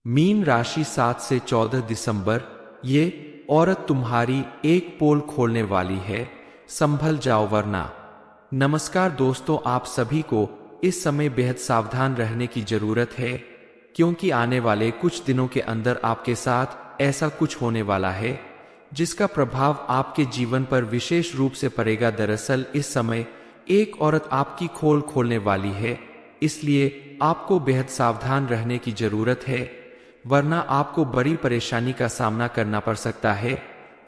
Mean राशि 7 से 14 दिसंबर। ये औरत तुम्हारी एक पोल खोलने वाली है, संभल जाओ वरना। नमस्कार दोस्तों, आप सभी को इस समय बेहद सावधान रहने की जरूरत है, क्योंकि आने वाले कुछ दिनों के अंदर आपके साथ ऐसा कुछ होने वाला है जिसका प्रभाव आपके जीवन पर विशेष रूप से पड़ेगा। दरअसल इस समय एक औरत आपकी खोल खोलने वाली है, इसलिए आपको बेहद सावधान रहने की जरूरत है, वरना आपको बड़ी परेशानी का सामना करना पड़ सकता है।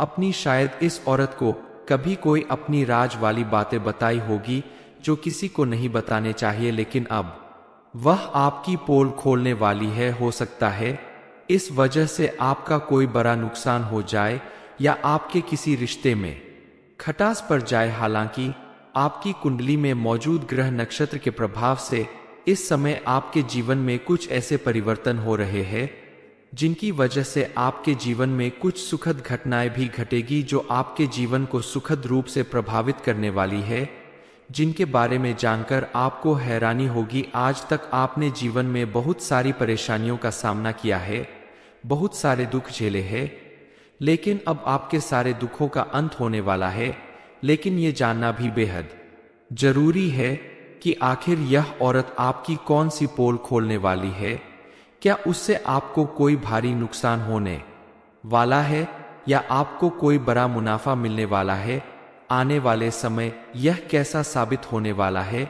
अपनी शायद इस औरत को कभी कोई अपनी राज वाली बातें बताई होगी जो किसी को नहीं बताने चाहिए, लेकिन अब वह आपकी पोल खोलने वाली है। हो सकता है इस वजह से आपका कोई बड़ा नुकसान हो जाए या आपके किसी रिश्ते में खटास पड़ जाए। हालांकि आपकी कुंडली में मौजूद ग्रह नक्षत्र के प्रभाव से इस समय आपके जीवन में कुछ ऐसे परिवर्तन हो रहे हैं जिनकी वजह से आपके जीवन में कुछ सुखद घटनाएं भी घटेगी, जो आपके जीवन को सुखद रूप से प्रभावित करने वाली है, जिनके बारे में जानकर आपको हैरानी होगी। आज तक आपने जीवन में बहुत सारी परेशानियों का सामना किया है, बहुत सारे दुख झेले हैं, लेकिन अब आपके सारे दुखों का अंत होने वाला है। लेकिन ये जानना भी बेहद जरूरी है कि आखिर यह औरत आपकी कौन सी पोल खोलने वाली है। क्या उससे आपको कोई भारी नुकसान होने वाला है या आपको कोई बड़ा मुनाफा मिलने वाला है? आने वाले समय यह कैसा साबित होने वाला है?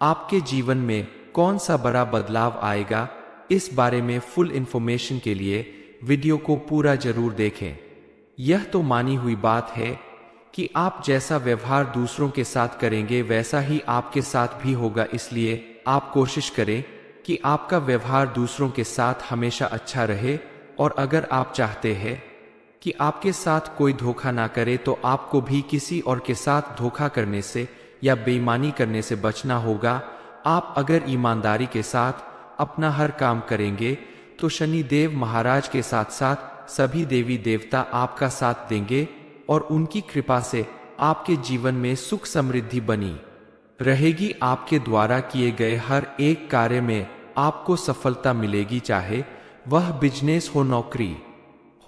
आपके जीवन में कौन सा बड़ा बदलाव आएगा? इस बारे में फुल इंफॉर्मेशन के लिए वीडियो को पूरा जरूर देखें। यह तो मानी हुई बात है कि आप जैसा व्यवहार दूसरों के साथ करेंगे वैसा ही आपके साथ भी होगा, इसलिए आप कोशिश करें कि आपका व्यवहार दूसरों के साथ हमेशा अच्छा रहे। और अगर आप चाहते हैं कि आपके साथ कोई धोखा ना करे, तो आपको भी किसी और के साथ धोखा करने से या बेईमानी करने से बचना होगा। आप अगर ईमानदारी के साथ अपना हर काम करेंगे तो शनि देव महाराज के साथ साथ सभी देवी देवता आपका साथ देंगे और उनकी कृपा से आपके जीवन में सुख समृद्धि बनी रहेगी। आपके द्वारा किए गए हर एक कार्य में आपको सफलता मिलेगी, चाहे वह बिजनेस हो, नौकरी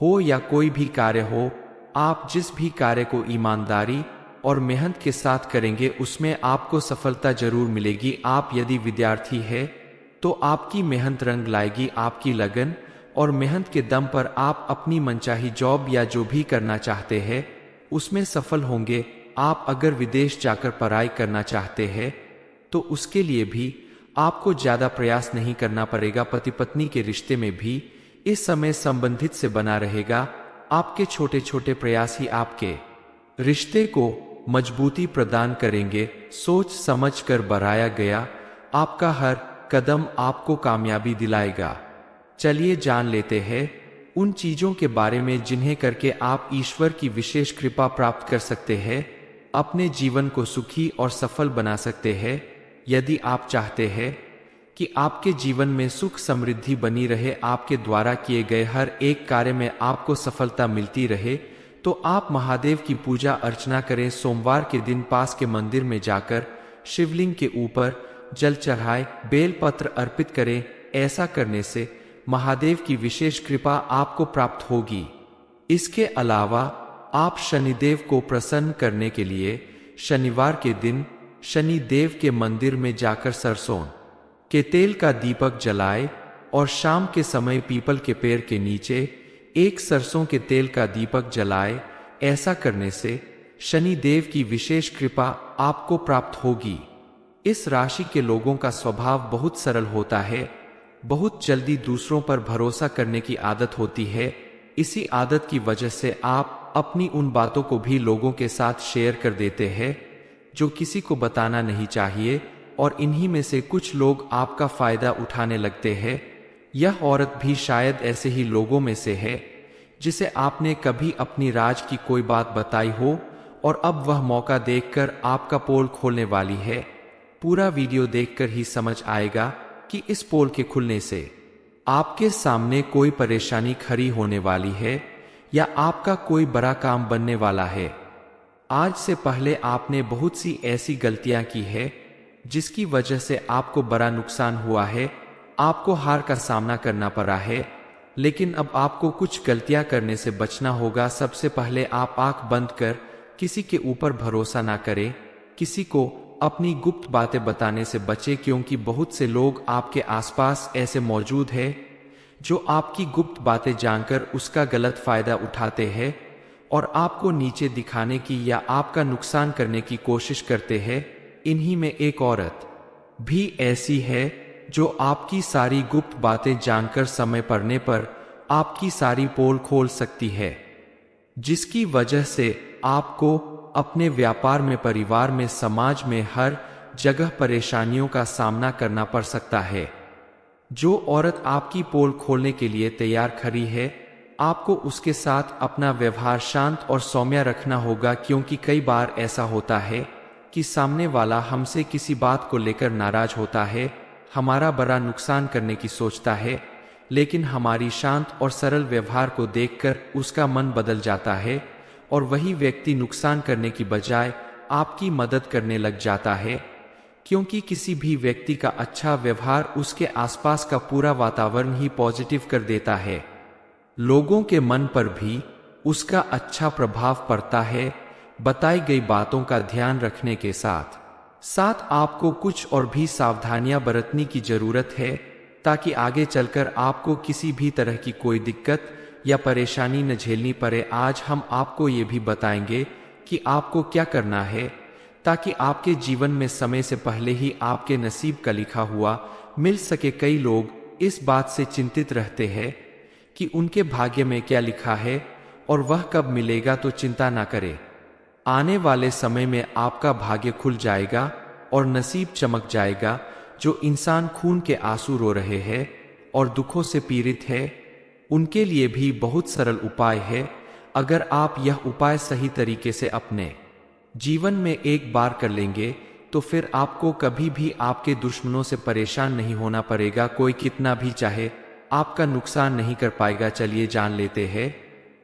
हो या कोई भी कार्य हो। आप जिस भी कार्य को ईमानदारी और मेहनत के साथ करेंगे उसमें आपको सफलता जरूर मिलेगी। आप यदि विद्यार्थी है तो आपकी मेहनत रंग लाएगी। आपकी लगन और मेहनत के दम पर आप अपनी मनचाही जॉब या जो भी करना चाहते हैं उसमें सफल होंगे। आप अगर विदेश जाकर पढ़ाई करना चाहते हैं तो उसके लिए भी आपको ज्यादा प्रयास नहीं करना पड़ेगा। पति पत्नी के रिश्ते में भी इस समय संबंधित से बना रहेगा। आपके छोटे छोटे प्रयास ही आपके रिश्ते को मजबूती प्रदान करेंगे। सोच समझ कर बढ़ाया गया आपका हर कदम आपको कामयाबी दिलाएगा। चलिए जान लेते हैं उन चीजों के बारे में जिन्हें करके आप ईश्वर की विशेष कृपा प्राप्त कर सकते हैं, अपने जीवन को सुखी और सफल बना सकते हैं। यदि आप चाहते हैं कि आपके जीवन में सुख समृद्धि बनी रहे, आपके द्वारा किए गए हर एक कार्य में आपको सफलता मिलती रहे, तो आप महादेव की पूजा अर्चना करें। सोमवार के दिन पास के मंदिर में जाकर शिवलिंग के ऊपर जल चढ़ाए, बेल पत्र अर्पित करें। ऐसा करने से महादेव की विशेष कृपा आपको प्राप्त होगी। इसके अलावा आप शनिदेव को प्रसन्न करने के लिए शनिवार के दिन शनिदेव के मंदिर में जाकर सरसों के तेल का दीपक जलाए और शाम के समय पीपल के पेड़ के नीचे एक सरसों के तेल का दीपक जलाए। ऐसा करने से शनिदेव की विशेष कृपा आपको प्राप्त होगी। इस राशि के लोगों का स्वभाव बहुत सरल होता है, बहुत जल्दी दूसरों पर भरोसा करने की आदत होती है। इसी आदत की वजह से आप अपनी उन बातों को भी लोगों के साथ शेयर कर देते हैं जो किसी को बताना नहीं चाहिए, और इन्हीं में से कुछ लोग आपका फायदा उठाने लगते हैं। यह औरत भी शायद ऐसे ही लोगों में से है जिसे आपने कभी अपनी राज की कोई बात बताई हो और अब वह मौका देखकर आपका पोल खोलने वाली है। पूरा वीडियो देखकर ही समझ आएगा कि इस पोल के खुलने से आपके सामने कोई परेशानी खड़ी होने वाली है या आपका कोई बड़ा काम बनने वाला है। आज से पहले आपने बहुत सी ऐसी गलतियां की है जिसकी वजह से आपको बड़ा नुकसान हुआ है, आपको हार का सामना करना पड़ा है। लेकिन अब आपको कुछ गलतियां करने से बचना होगा। सबसे पहले आप आंख बंद कर किसी के ऊपर भरोसा ना करें, किसी को अपनी गुप्त बातें बताने से बचें, क्योंकि बहुत से लोग आपके आसपास ऐसे मौजूद हैं जो आपकी गुप्त बातें जानकर उसका गलत फायदा उठाते हैं और आपको नीचे दिखाने की या आपका नुकसान करने की कोशिश करते हैं। इन्हीं में एक औरत भी ऐसी है जो आपकी सारी गुप्त बातें जानकर समय पड़ने पर आपकी सारी पोल खोल सकती है, जिसकी वजह से आपको अपने व्यापार में, परिवार में, समाज में, हर जगह परेशानियों का सामना करना पड़ सकता है। जो औरत आपकी पोल खोलने के लिए तैयार खड़ी है, आपको उसके साथ अपना व्यवहार शांत और सौम्य रखना होगा, क्योंकि कई बार ऐसा होता है कि सामने वाला हमसे किसी बात को लेकर नाराज होता है, हमारा बड़ा नुकसान करने की सोचता है, लेकिन हमारी शांत और सरल व्यवहार को देखकर उसका मन बदल जाता है और वही व्यक्ति नुकसान करने की बजाय आपकी मदद करने लग जाता है, क्योंकि किसी भी व्यक्ति का अच्छा व्यवहार उसके आसपास का पूरा वातावरण ही पॉजिटिव कर देता है। लोगों के मन पर भी उसका अच्छा प्रभाव पड़ता है। बताई गई बातों का ध्यान रखने के साथ साथ आपको कुछ और भी सावधानियां बरतने की जरूरत है, ताकि आगे चलकर आपको किसी भी तरह की कोई दिक्कत या परेशानी न झेलनी पड़े। आज हम आपको ये भी बताएंगे कि आपको क्या करना है ताकि आपके जीवन में समय से पहले ही आपके नसीब का लिखा हुआ मिल सके। कई लोग इस बात से चिंतित रहते हैं कि उनके भाग्य में क्या लिखा है और वह कब मिलेगा, तो चिंता ना करें। आने वाले समय में आपका भाग्य खुल जाएगा और नसीब चमक जाएगा। जो इंसान खून के आंसू रो रहे हैं और दुखों से पीड़ित है, उनके लिए भी बहुत सरल उपाय है। अगर आप यह उपाय सही तरीके से अपने जीवन में एक बार कर लेंगे तो फिर आपको कभी भी आपके दुश्मनों से परेशान नहीं होना पड़ेगा। कोई कितना भी चाहे आपका नुकसान नहीं कर पाएगा। चलिए जान लेते हैं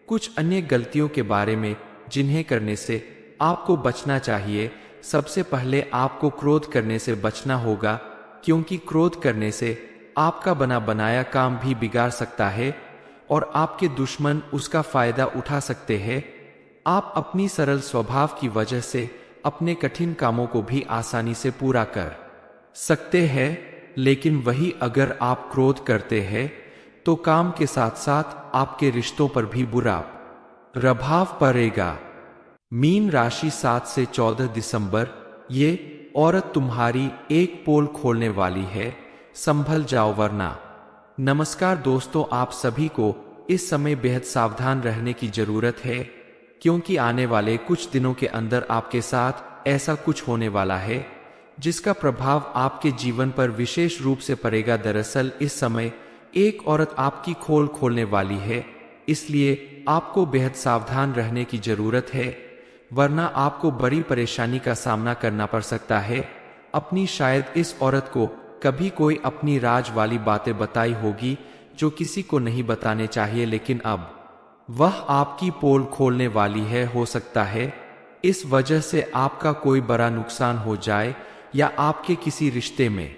कुछ अन्य गलतियों के बारे में जिन्हें करने से आपको बचना चाहिए। सबसे पहले आपको क्रोध करने से बचना होगा, क्योंकि क्रोध करने से आपका बना बनाया काम भी बिगाड़ सकता है और आपके दुश्मन उसका फायदा उठा सकते हैं। आप अपनी सरल स्वभाव की वजह से अपने कठिन कामों को भी आसानी से पूरा कर सकते हैं, लेकिन वही अगर आप क्रोध करते हैं तो काम के साथ साथ आपके रिश्तों पर भी बुरा प्रभाव पड़ेगा। मीन राशि 7 से 14 दिसंबर, ये औरत तुम्हारी एक पोल खोलने वाली है, संभल जाओ वरना। नमस्कार दोस्तों, आप सभी को इस समय बेहद सावधान रहने की जरूरत है, क्योंकि आने वाले कुछ दिनों के अंदर आपके साथ ऐसा कुछ होने वाला है जिसका प्रभाव आपके जीवन पर विशेष रूप से पड़ेगा। दरअसल इस समय एक औरत आपकी पोल खोलने वाली है, इसलिए आपको बेहद सावधान रहने की जरूरत है, वरना आपको बड़ी परेशानी का सामना करना पड़ सकता है। अपनी शायद इस औरत को कभी कोई अपनी राज वाली बातें बताई होगी जो किसी को नहीं बताने चाहिए, लेकिन अब वह आपकी पोल खोलने वाली है। हो सकता है इस वजह से आपका कोई बड़ा नुकसान हो जाए या आपके किसी रिश्ते में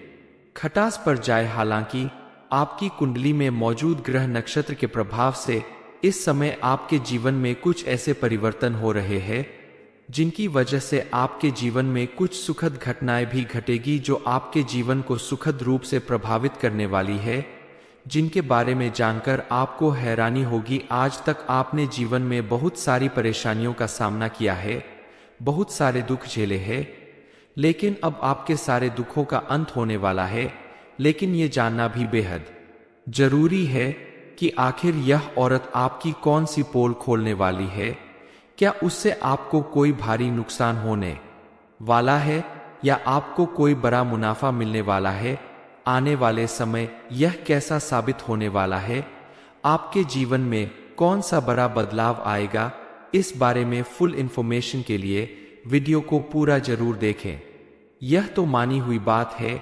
खटास पड़ जाए। हालांकि आपकी कुंडली में मौजूद ग्रह नक्षत्र के प्रभाव से इस समय आपके जीवन में कुछ ऐसे परिवर्तन हो रहे हैं जिनकी वजह से आपके जीवन में कुछ सुखद घटनाएं भी घटेगी, जो आपके जीवन को सुखद रूप से प्रभावित करने वाली है, जिनके बारे में जानकर आपको हैरानी होगी। आज तक आपने जीवन में बहुत सारी परेशानियों का सामना किया है, बहुत सारे दुख झेले हैं, लेकिन अब आपके सारे दुखों का अंत होने वाला है। लेकिन ये जानना भी बेहद जरूरी है कि आखिर यह औरत आपकी कौन सी पोल खोलने वाली है। क्या उससे आपको कोई भारी नुकसान होने वाला है या आपको कोई बड़ा मुनाफा मिलने वाला है? आने वाले समय यह कैसा साबित होने वाला है? आपके जीवन में कौन सा बड़ा बदलाव आएगा? इस बारे में फुल इंफॉर्मेशन के लिए वीडियो को पूरा जरूर देखें। यह तो मानी हुई बात है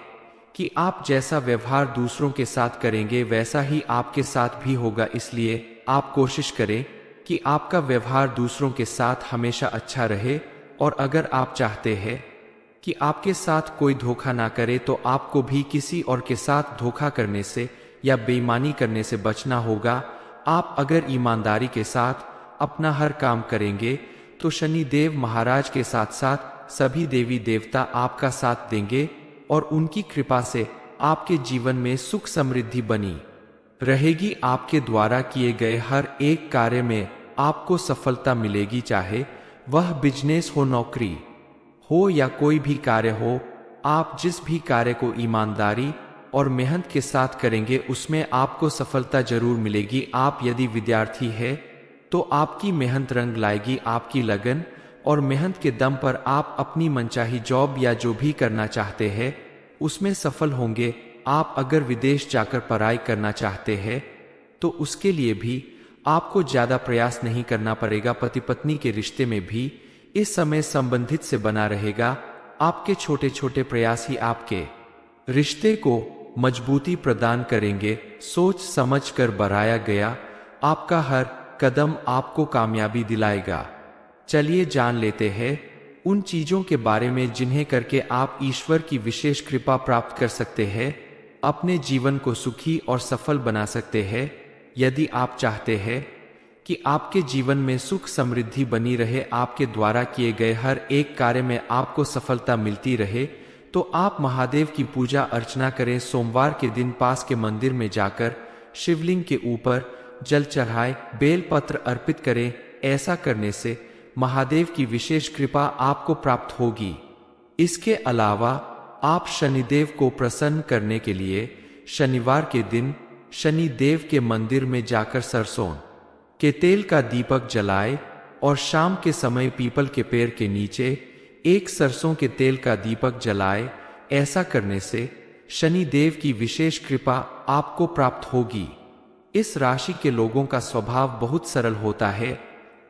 कि आप जैसा व्यवहार दूसरों के साथ करेंगे वैसा ही आपके साथ भी होगा, इसलिए आप कोशिश करें कि आपका व्यवहार दूसरों के साथ हमेशा अच्छा रहे। और अगर आप चाहते हैं कि आपके साथ कोई धोखा ना करे तो आपको भी किसी और के साथ धोखा करने से या बेईमानी करने से बचना होगा। आप अगर ईमानदारी के साथ अपना हर काम करेंगे तो शनि देव महाराज के साथ साथ सभी देवी देवता आपका साथ देंगे और उनकी कृपा से आपके जीवन में सुख समृद्धि बनी रहेगी। आपके द्वारा किए गए हर एक कार्य में आपको सफलता मिलेगी, चाहे वह बिजनेस हो, नौकरी हो या कोई भी कार्य हो। आप जिस भी कार्य को ईमानदारी और मेहनत के साथ करेंगे उसमें आपको सफलता जरूर मिलेगी। आप यदि विद्यार्थी है तो आपकी मेहनत रंग लाएगी। आपकी लगन और मेहनत के दम पर आप अपनी मनचाही जॉब या जो भी करना चाहते हैं उसमें सफल होंगे। आप अगर विदेश जाकर पढ़ाई करना चाहते हैं तो उसके लिए भी आपको ज्यादा प्रयास नहीं करना पड़ेगा। पति पत्नी के रिश्ते में भी इस समय संबंधित से बना रहेगा। आपके छोटे छोटे प्रयास ही आपके रिश्ते को मजबूती प्रदान करेंगे। सोच समझ कर बढ़ाया गया आपका हर कदम आपको कामयाबी दिलाएगा। चलिए जान लेते हैं उन चीजों के बारे में जिन्हें करके आप ईश्वर की विशेष कृपा प्राप्त कर सकते हैं, अपने जीवन को सुखी और सफल बना सकते हैं। यदि आप चाहते हैं कि आपके जीवन में सुख समृद्धि बनी रहे, आपके द्वारा किए गए हर एक कार्य में आपको सफलता मिलती रहे, तो आप महादेव की पूजा अर्चना करें। सोमवार के दिन पास के मंदिर में जाकर शिवलिंग के ऊपर जल चढ़ाए, बेलपत्र अर्पित करें। ऐसा करने से महादेव की विशेष कृपा आपको प्राप्त होगी। इसके अलावा आप शनिदेव को प्रसन्न करने के लिए शनिवार के दिन शनि देव के मंदिर में जाकर सरसों के तेल का दीपक जलाए और शाम के समय पीपल के पेड़ के नीचे एक सरसों के तेल का दीपक जलाए। ऐसा करने से शनि देव की विशेष कृपा आपको प्राप्त होगी। इस राशि के लोगों का स्वभाव बहुत सरल होता है,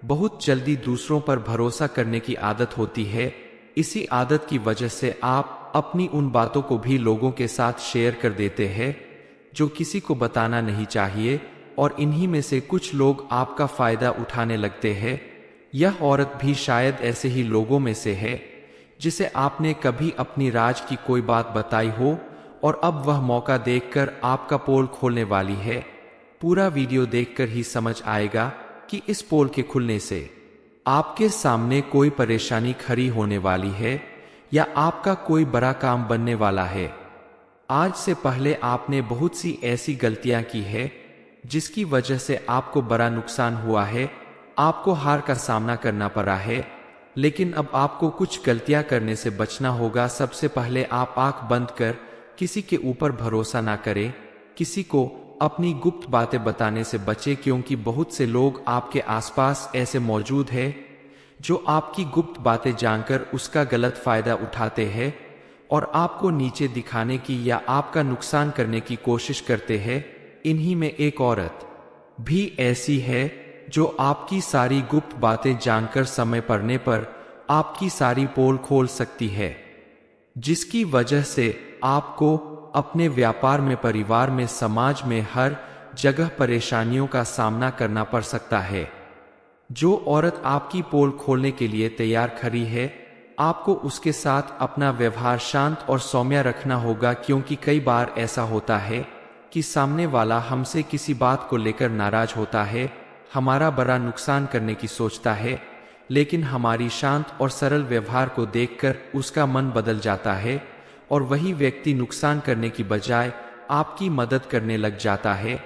बहुत जल्दी दूसरों पर भरोसा करने की आदत होती है। इसी आदत की वजह से आप अपनी उन बातों को भी लोगों के साथ शेयर कर देते हैं जो किसी को बताना नहीं चाहिए, और इन्हीं में से कुछ लोग आपका फायदा उठाने लगते हैं। यह औरत भी शायद ऐसे ही लोगों में से है जिसे आपने कभी अपनी राज की कोई बात बताई हो और अब वह मौका देखकर आपका पोल खोलने वाली है। पूरा वीडियो देखकर ही समझ आएगा कि इस पोल के खुलने से आपके सामने कोई परेशानी खड़ी होने वाली है या आपका कोई बड़ा काम बनने वाला है। आज से पहले आपने बहुत सी ऐसी गलतियां की है जिसकी वजह से आपको बड़ा नुकसान हुआ है, आपको हार का सामना करना पड़ा है, लेकिन अब आपको कुछ गलतियां करने से बचना होगा। सबसे पहले आप आंख बंद कर किसी के ऊपर भरोसा ना करें, किसी को अपनी गुप्त बातें बताने से बचें, क्योंकि बहुत से लोग आपके आसपास ऐसे मौजूद हैं जो आपकी गुप्त बातें जानकर उसका गलत फायदा उठाते हैं और आपको नीचे दिखाने की या आपका नुकसान करने की कोशिश करते हैं। इन्हीं में एक औरत भी ऐसी है जो आपकी सारी गुप्त बातें जानकर समय पड़ने पर आपकी सारी पोल खोल सकती है, जिसकी वजह से आपको अपने व्यापार में, परिवार में, समाज में हर जगह परेशानियों का सामना करना पड़ सकता है। जो औरत आपकी पोल खोलने के लिए तैयार खड़ी है, आपको उसके साथ अपना व्यवहार शांत और सौम्य रखना होगा, क्योंकि कई बार ऐसा होता है कि सामने वाला हमसे किसी बात को लेकर नाराज होता है, हमारा बड़ा नुकसान करने की सोचता है, लेकिन हमारी शांत और सरल व्यवहार को देखकर उसका मन बदल जाता है और वही व्यक्ति नुकसान करने की बजाय आपकी मदद करने लग जाता है,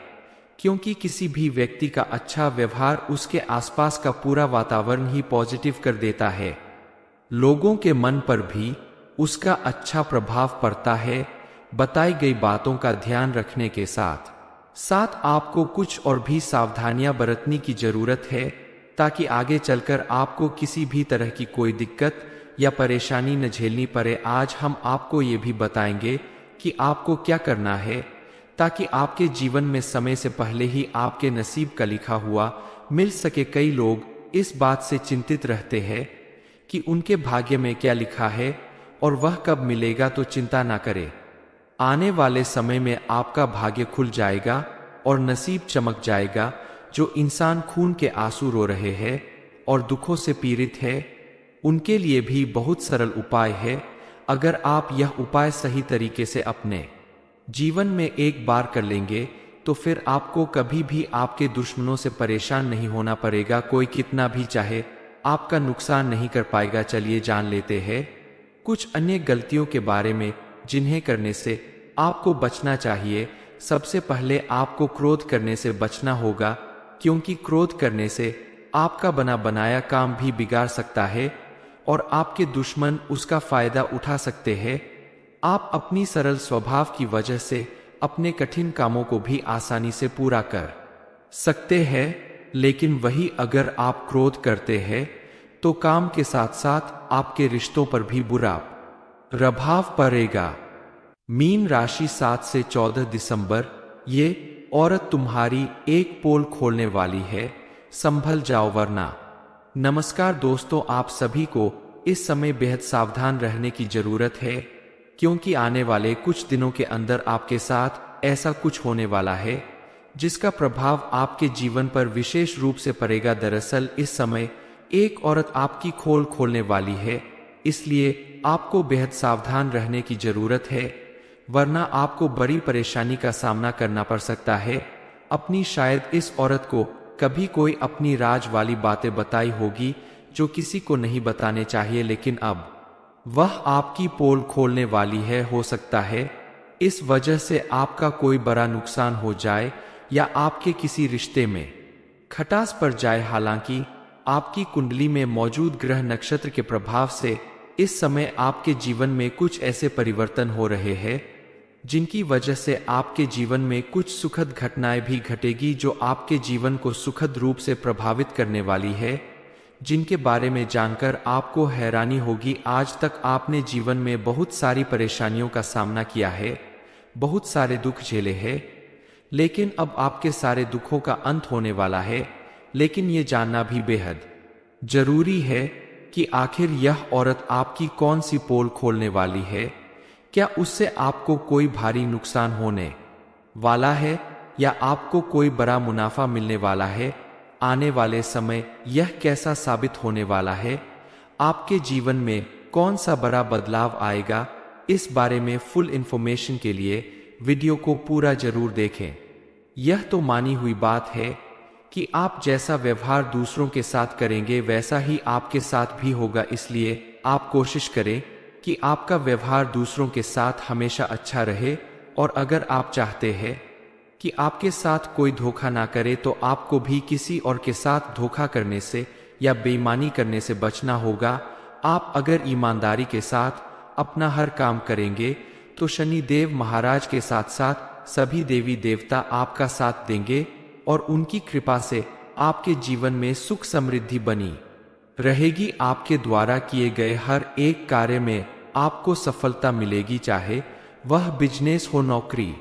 क्योंकि किसी भी व्यक्ति का अच्छा व्यवहार उसके आसपास का पूरा वातावरण ही पॉजिटिव कर देता है। लोगों के मन पर भी उसका अच्छा प्रभाव पड़ता है। बताई गई बातों का ध्यान रखने के साथ साथ आपको कुछ और भी सावधानियां बरतने की जरूरत है, ताकि आगे चलकर आपको किसी भी तरह की कोई दिक्कत या परेशानी न झेलनी पड़े। आज हम आपको ये भी बताएंगे कि आपको क्या करना है ताकि आपके जीवन में समय से पहले ही आपके नसीब का लिखा हुआ मिल सके। कई लोग इस बात से चिंतित रहते हैं कि उनके भाग्य में क्या लिखा है और वह कब मिलेगा, तो चिंता ना करें। आने वाले समय में आपका भाग्य खुल जाएगा और नसीब चमक जाएगा। जो इंसान खून के आंसू रो रहे हैं और दुखों से पीड़ित है, उनके लिए भी बहुत सरल उपाय है। अगर आप यह उपाय सही तरीके से अपने जीवन में एक बार कर लेंगे तो फिर आपको कभी भी आपके दुश्मनों से परेशान नहीं होना पड़ेगा। कोई कितना भी चाहे आपका नुकसान नहीं कर पाएगा। चलिए जान लेते हैं कुछ अन्य गलतियों के बारे में जिन्हें करने से आपको बचना चाहिए। सबसे पहले आपको क्रोध करने से बचना होगा, क्योंकि क्रोध करने से आपका बना बनाया काम भी बिगाड़ सकता है और आपके दुश्मन उसका फायदा उठा सकते हैं। आप अपनी सरल स्वभाव की वजह से अपने कठिन कामों को भी आसानी से पूरा कर सकते हैं, लेकिन वही अगर आप क्रोध करते हैं तो काम के साथ साथ आपके रिश्तों पर भी बुरा प्रभाव पड़ेगा। मीन राशि 7 से 14 दिसंबर, ये औरत तुम्हारी एक पोल खोलने वाली है, संभल जाओ वरना। नमस्कार दोस्तों, आप सभी को इस समय बेहद सावधान रहने की जरूरत है, क्योंकि आने वाले कुछ दिनों के अंदर आपके साथ ऐसा कुछ होने वाला है जिसका प्रभाव आपके जीवन पर विशेष रूप से पड़ेगा। दरअसल इस समय एक औरत आपकी खोल खोलने वाली है, इसलिए आपको बेहद सावधान रहने की जरूरत है, वरना आपको बड़ी परेशानी का सामना करना पड़ सकता है। अपनी शायद इस औरत को कभी कोई अपनी राज वाली बातें बताई होगी जो किसी को नहीं बताने चाहिए, लेकिन अब वह आपकी पोल खोलने वाली है। हो सकता है इस वजह से आपका कोई बड़ा नुकसान हो जाए या आपके किसी रिश्ते में खटास पड़ जाए। हालांकि आपकी कुंडली में मौजूद ग्रह नक्षत्र के प्रभाव से इस समय आपके जीवन में कुछ ऐसे परिवर्तन हो रहे हैं जिनकी वजह से आपके जीवन में कुछ सुखद घटनाएं भी घटेगी जो आपके जीवन को सुखद रूप से प्रभावित करने वाली है, जिनके बारे में जानकर आपको हैरानी होगी। आज तक आपने जीवन में बहुत सारी परेशानियों का सामना किया है, बहुत सारे दुख झेले हैं, लेकिन अब आपके सारे दुखों का अंत होने वाला है। लेकिन ये जानना भी बेहद जरूरी है कि आखिर यह औरत आपकी कौन सी पोल खोलने वाली है। क्या उससे आपको कोई भारी नुकसान होने वाला है या आपको कोई बड़ा मुनाफा मिलने वाला है? आने वाले समय यह कैसा साबित होने वाला है? आपके जीवन में कौन सा बड़ा बदलाव आएगा? इस बारे में फुल इंफॉर्मेशन के लिए वीडियो को पूरा जरूर देखें। यह तो मानी हुई बात है कि आप जैसा व्यवहार दूसरों के साथ करेंगे वैसा ही आपके साथ भी होगा, इसलिए आप कोशिश करें कि आपका व्यवहार दूसरों के साथ हमेशा अच्छा रहे। और अगर आप चाहते हैं कि आपके साथ कोई धोखा ना करे तो आपको भी किसी और के साथ धोखा करने से या बेईमानी करने से बचना होगा। आप अगर ईमानदारी के साथ अपना हर काम करेंगे तो शनि देव महाराज के साथ साथ सभी देवी देवता आपका साथ देंगे और उनकी कृपा से आपके जीवन में सुख समृद्धि बनी रहेगी। आपके द्वारा किए गए हर एक कार्य में आपको सफलता मिलेगी, चाहे वह बिजनेस हो, नौकरी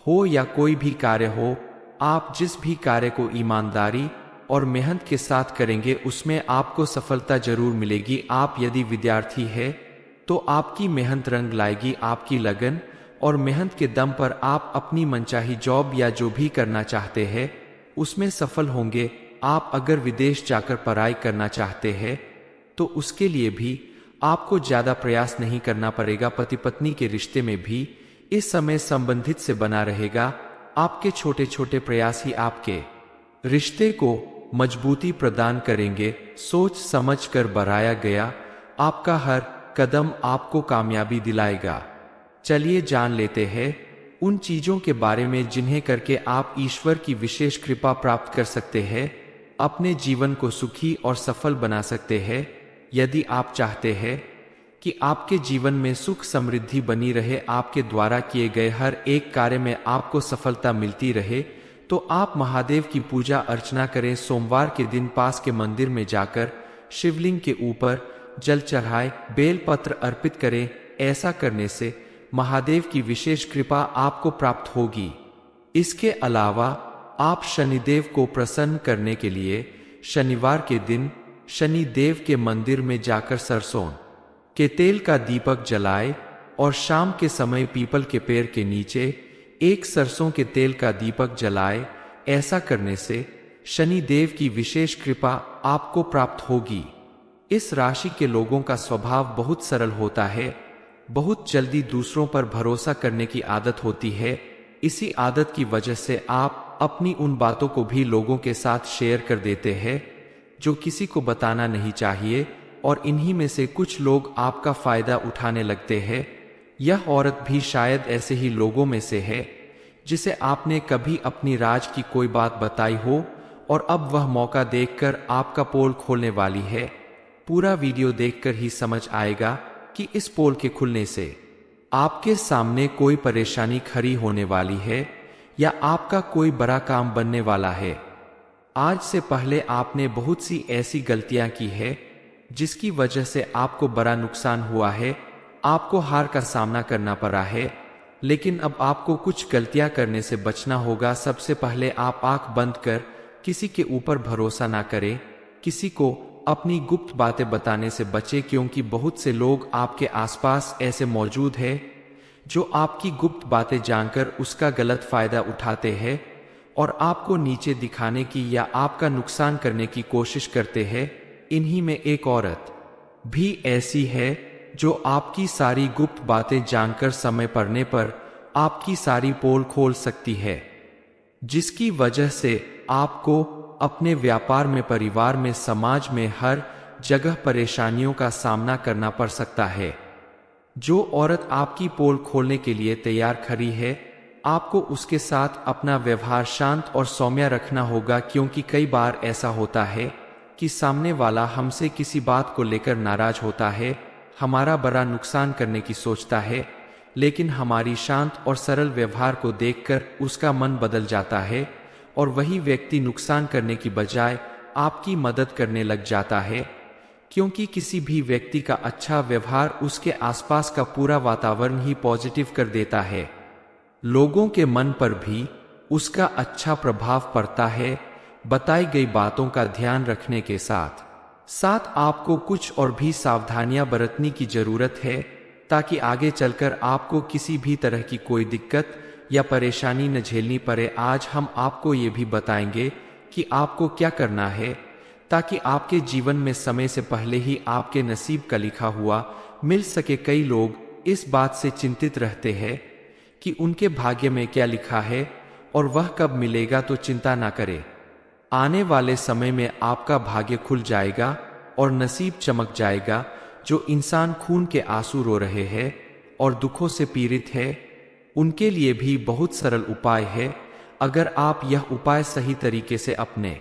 हो या कोई भी कार्य हो। आप जिस भी कार्य को ईमानदारी और मेहनत के साथ करेंगे उसमें आपको सफलता जरूर मिलेगी। आप यदि विद्यार्थी है तो आपकी मेहनत रंग लाएगी। आपकी लगन और मेहनत के दम पर आप अपनी मनचाही जॉब या जो भी करना चाहते हैं उसमें सफल होंगे। आप अगर विदेश जाकर पढ़ाई करना चाहते हैं तो उसके लिए भी आपको ज्यादा प्रयास नहीं करना पड़ेगा। पति पत्नी के रिश्ते में भी इस समय संबंधित से बना रहेगा। आपके छोटे छोटे प्रयास ही आपके रिश्ते को मजबूती प्रदान करेंगे। सोच समझ कर बढ़ाया गया आपका हर कदम आपको कामयाबी दिलाएगा। चलिए जान लेते हैं उन चीजों के बारे में जिन्हें करके आप ईश्वर की विशेष कृपा प्राप्त कर सकते हैं, अपने जीवन को सुखी और सफल बना सकते हैं। यदि आप चाहते हैं कि आपके जीवन में सुख समृद्धि बनी रहे, आपके द्वारा किए गए हर एक कार्य में आपको सफलता मिलती रहे, तो आप महादेव की पूजा अर्चना करें। सोमवार के दिन पास के मंदिर में जाकर शिवलिंग के ऊपर जल चढ़ाए, बेलपत्र अर्पित करें। ऐसा करने से महादेव की विशेष कृपा आपको प्राप्त होगी। इसके अलावा आप शनिदेव को प्रसन्न करने के लिए शनिवार के दिन शनि देव के मंदिर में जाकर सरसों के तेल का दीपक जलाए और शाम के समय पीपल के पेड़ के नीचे एक सरसों के तेल का दीपक जलाए। ऐसा करने से शनि देव की विशेष कृपा आपको प्राप्त होगी। इस राशि के लोगों का स्वभाव बहुत सरल होता है। बहुत जल्दी दूसरों पर भरोसा करने की आदत होती है। इसी आदत की वजह से आप अपनी उन बातों को भी लोगों के साथ शेयर कर देते हैं जो किसी को बताना नहीं चाहिए, और इन्हीं में से कुछ लोग आपका फायदा उठाने लगते हैं। यह औरत भी शायद ऐसे ही लोगों में से है जिसे आपने कभी अपनी राज की कोई बात बताई हो और अब वह मौका देखकर आपका पोल खोलने वाली है। पूरा वीडियो देखकर ही समझ आएगा कि इस पोल के खुलने से आपके सामने कोई परेशानी खड़ी होने वाली है या आपका कोई बड़ा काम बनने वाला है। आज से पहले आपने बहुत सी ऐसी गलतियां की है जिसकी वजह से आपको बड़ा नुकसान हुआ है, आपको हार का सामना करना पड़ा है। लेकिन अब आपको कुछ गलतियां करने से बचना होगा। सबसे पहले आप आंख बंद कर किसी के ऊपर भरोसा ना करें, किसी को अपनी गुप्त बातें बताने से बचें, क्योंकि बहुत से लोग आपके आसपास ऐसे मौजूद हैं जो आपकी गुप्त बातें जानकर उसका गलत फायदा उठाते हैं और आपको नीचे दिखाने की या आपका नुकसान करने की कोशिश करते हैं। इन्हीं में एक औरत भी ऐसी है जो आपकी सारी गुप्त बातें जानकर समय पड़ने पर आपकी सारी पोल खोल सकती है, जिसकी वजह से आपको अपने व्यापार में, परिवार में, समाज में, हर जगह परेशानियों का सामना करना पड़ सकता है। जो औरत आपकी पोल खोलने के लिए तैयार खड़ी है, आपको उसके साथ अपना व्यवहार शांत और सौम्य रखना होगा, क्योंकि कई बार ऐसा होता है कि सामने वाला हमसे किसी बात को लेकर नाराज होता है, हमारा बड़ा नुकसान करने की सोचता है, लेकिन हमारी शांत और सरल व्यवहार को देखकर उसका मन बदल जाता है और वही व्यक्ति नुकसान करने की बजाय आपकी मदद करने लग जाता है, क्योंकि किसी भी व्यक्ति का अच्छा व्यवहार उसके आसपास का पूरा वातावरण ही पॉजिटिव कर देता है। लोगों के मन पर भी उसका अच्छा प्रभाव पड़ता है। बताई गई बातों का ध्यान रखने के साथ साथ आपको कुछ और भी सावधानियां बरतने की जरूरत है, ताकि आगे चलकर आपको किसी भी तरह की कोई दिक्कत या परेशानी न झेलनी पड़े। आज हम आपको ये भी बताएंगे कि आपको क्या करना है ताकि आपके जीवन में समय से पहले ही आपके नसीब का लिखा हुआ मिल सके। कई लोग इस बात से चिंतित रहते हैं कि उनके भाग्य में क्या लिखा है और वह कब मिलेगा, तो चिंता ना करें। आने वाले समय में आपका भाग्य खुल जाएगा और नसीब चमक जाएगा। जो इंसान खून के आंसू रो रहे हैं और दुखों से पीड़ित है, उनके लिए भी बहुत सरल उपाय है। अगर आप यह उपाय सही तरीके से अपने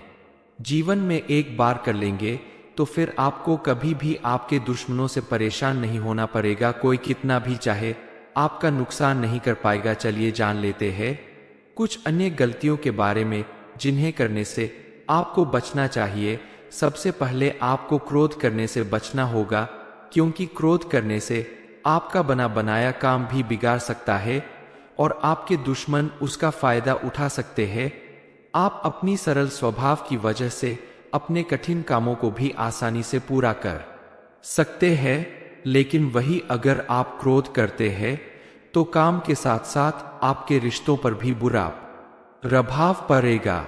जीवन में एक बार कर लेंगे तो फिर आपको कभी भी आपके दुश्मनों से परेशान नहीं होना पड़ेगा। कोई कितना भी चाहे आपका नुकसान नहीं कर पाएगा। चलिए जान लेते हैं कुछ अन्य गलतियों के बारे में जिन्हें करने से आपको बचना चाहिए। सबसे पहले आपको क्रोध करने से बचना होगा, क्योंकि क्रोध करने से आपका बना बनाया काम भी बिगाड़ सकता है और आपके दुश्मन उसका फायदा उठा सकते हैं। आप अपनी सरल स्वभाव की वजह से अपने कठिन कामों को भी आसानी से पूरा कर सकते हैं, लेकिन वही अगर आप क्रोध करते हैं तो काम के साथ साथ आपके रिश्तों पर भी बुरा प्रभाव पड़ेगा।